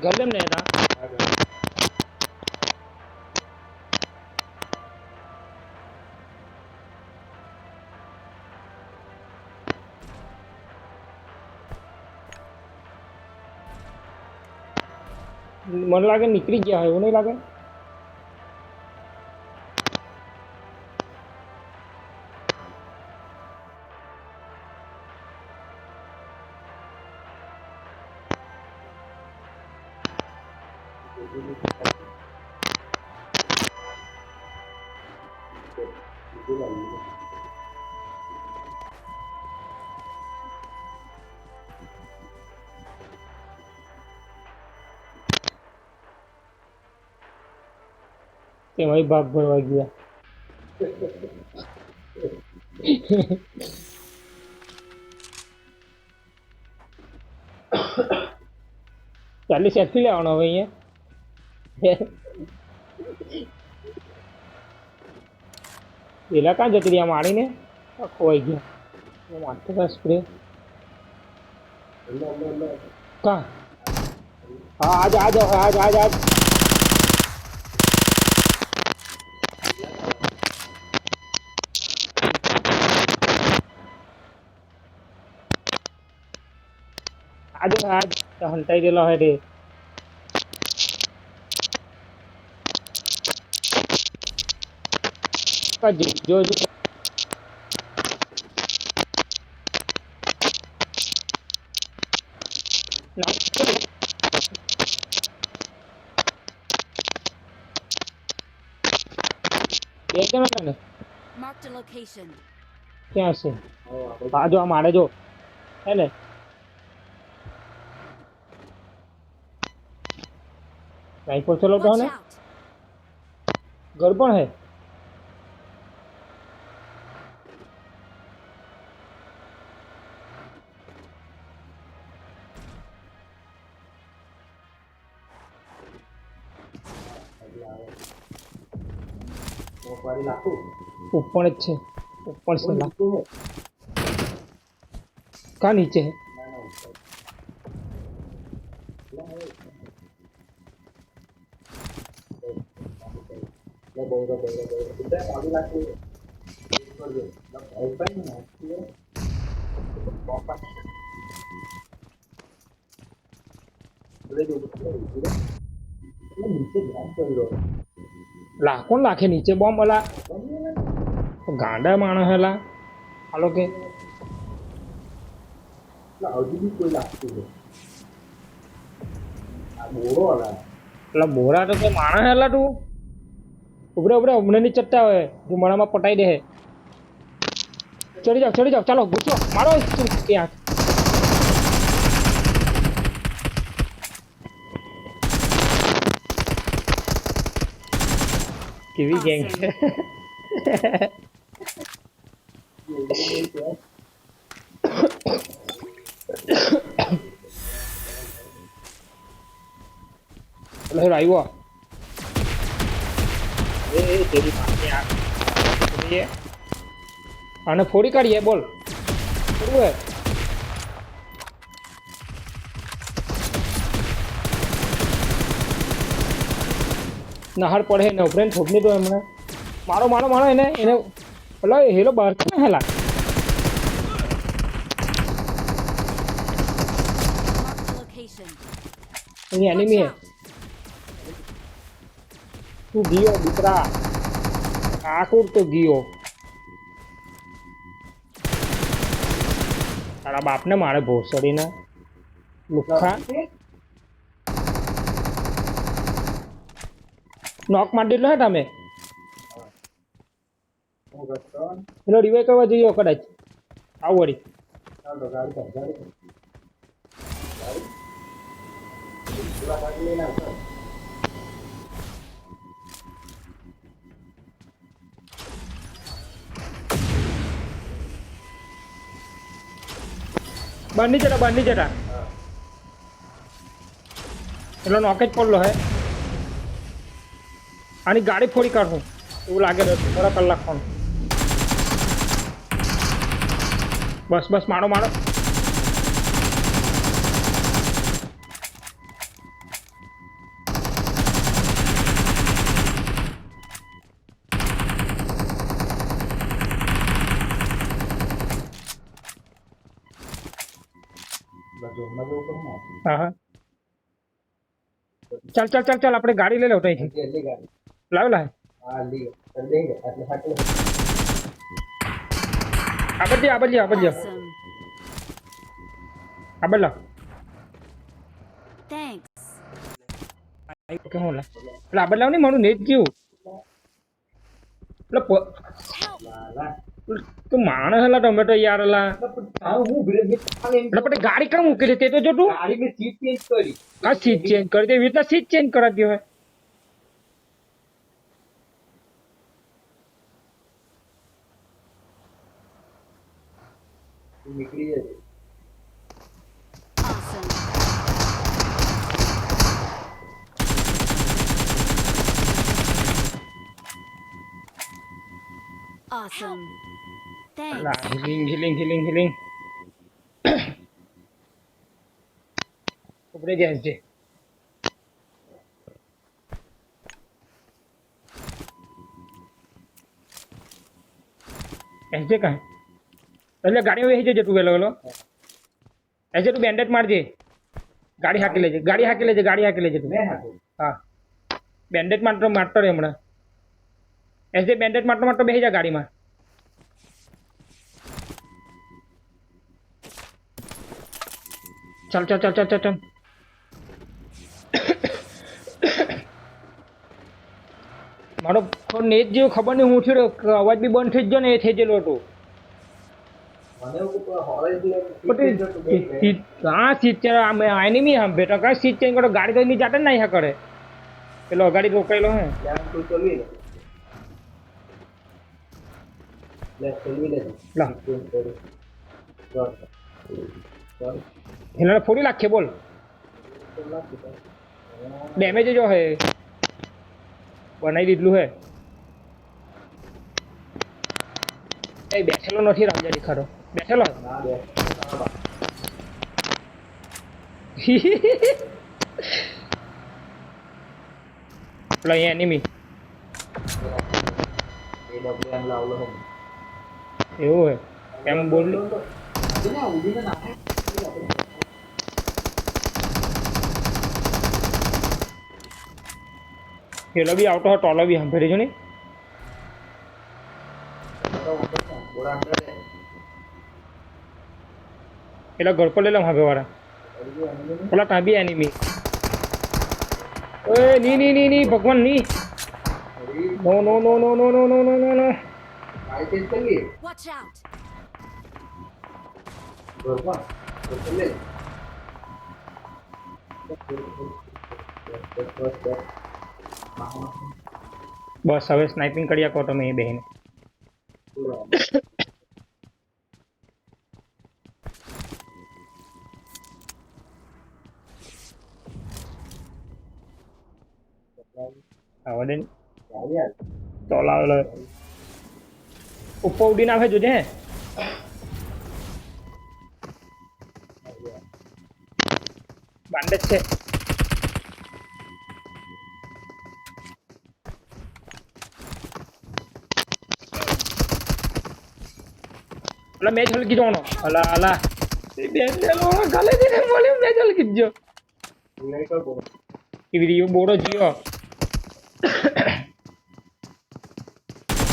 ગરમ ને હતા મને લાગે નીકળી ગયા હોય એવું નહીં લાગે તેમાં ભાગ ભરવા ગયા ચાલી સેલ્ફી લેવાનો હવે અહીંયા પેલા કાં જતી રહ્યા મારીને ખોવાઈ ગયા મારતો સ્પ્રે કાં હા આજ આજ આજ આજ આજ आज आज हंटाई दिला है रे जो जो Marked a location. क्या से आ जो हमारे जो है ना राइफल चलो तो है घर पर है ऊपर अच्छे ऊपर से कहाँ नीचे है ला कौन लाखे नीचे बॉम्ब वाला गांडा मानो है ला हालो के ला बोरा तो के मानो है ला तू उबरे उबरे हमने नहीं चट्टा है जो मना में पटाई दे है चढ़ी जाओ चलो घुसो मारो क्या केवी गैंग हेलो आइयो ए तेरी माने आ ये आने फोड़ी काढ़ी है बोल શું હે નહાર પડે ને ઉપરેન ઠોકની તો એમને મારો મારો મારો એને એને પેલો હેલો બહાર ને હેલા અહીં એનિમી હે તું ગયો દીકરા આકુર તો ગયો તારા બાપને મારે ભોસડીને લુખ્ખા નોક મારી દીધો હે તમે પેલો રિવાઈ કરવા જઈએ કદાચ આવું વળી બંધ જતા એટલો નોક જ પડલો હે આની ગાડી ફોડી કાઢું એવું લાગે થોડા કલાક પણ બસ બસ મારો મારો હા હા ચાલ ચાલ ચાલ ચાલ આપણે ગાડી લઈ લો ત્યાંથી લાવ લાવ આગળ જા આગળ જા આગળ જા Awesome. આગળ લાવ Thanks. કે હું લાવ એટલે આગળ લાવ નહીં મારું નેટ જેવું એટલે તું માણસ હલા ટમેટો યાર હલા એટલે પછી ગાડી કામ મૂકેલી તે તો જો તું હા સીટ ચેન્જ કરી દે એવી રીતના સીટ ચેન્જ કરાતી હોય Awesome. Awesome. Thanks. Healing healing healing healing ઉપરે જાય છે એસજે કાંઈ એટલે ગાડીમાં બેસી જજે તું વેલો એસજે તું બેન્ડેજ મારજે ગાડી હાકી લેજે ગાડી હાકી લેજે તું હા બેન્ડેજ મારતો રહે હમણાં એસજે બેન્ડેજ મારતો બેસી જા ગાડીમાં ચાલ ચાલ ચાલ ચાલ ચાલ ચાલ મારો ફોન નેટ જેવું ખબર નહીં હું થયું અવાજ બી બંધ થઈ જ ગયો ને એ થઈ ગયેલો હતો હા સીટ ચેન્જ એનિમી હમ બેટા કાંઈ સીટ ચેન્જ કરો ગાડી તો એની જાતે જ ના કરે પેલો ગાડી રોકાયેલો હે એને ફોડી નાખીએ બોલ ડેમેજ જો હે બનાવી દીધલું હે એ બેઠેલો નથી રાજા દેખાડો બેઠેલો પેલો અહીંયા એનિમી એવું હે એમ બોલ પેલો બી આવતો હોય ટોલો બી સાંભળી જો ને પેલા ઘર પર લઈ લઉં હવે વાળા પેલા ત્યાં બી એનિમી ઓય ની ભગવાન ની નો નો નો નો નો નો નો નો નો નો Watch out. બસ હવે સ્નાઇપિંગ કરી શકો તમે એ બહેને આવડે ને તો લાવેલો ઉપર ઉડીને આવે જોજે હે બાંડેજ છે અલા મેચ હલકી જવાનો અલા અલા બેન દેલો ગાલે દે બોલે મેચ હલકી જો એ વિડિયો બોડો જીઓ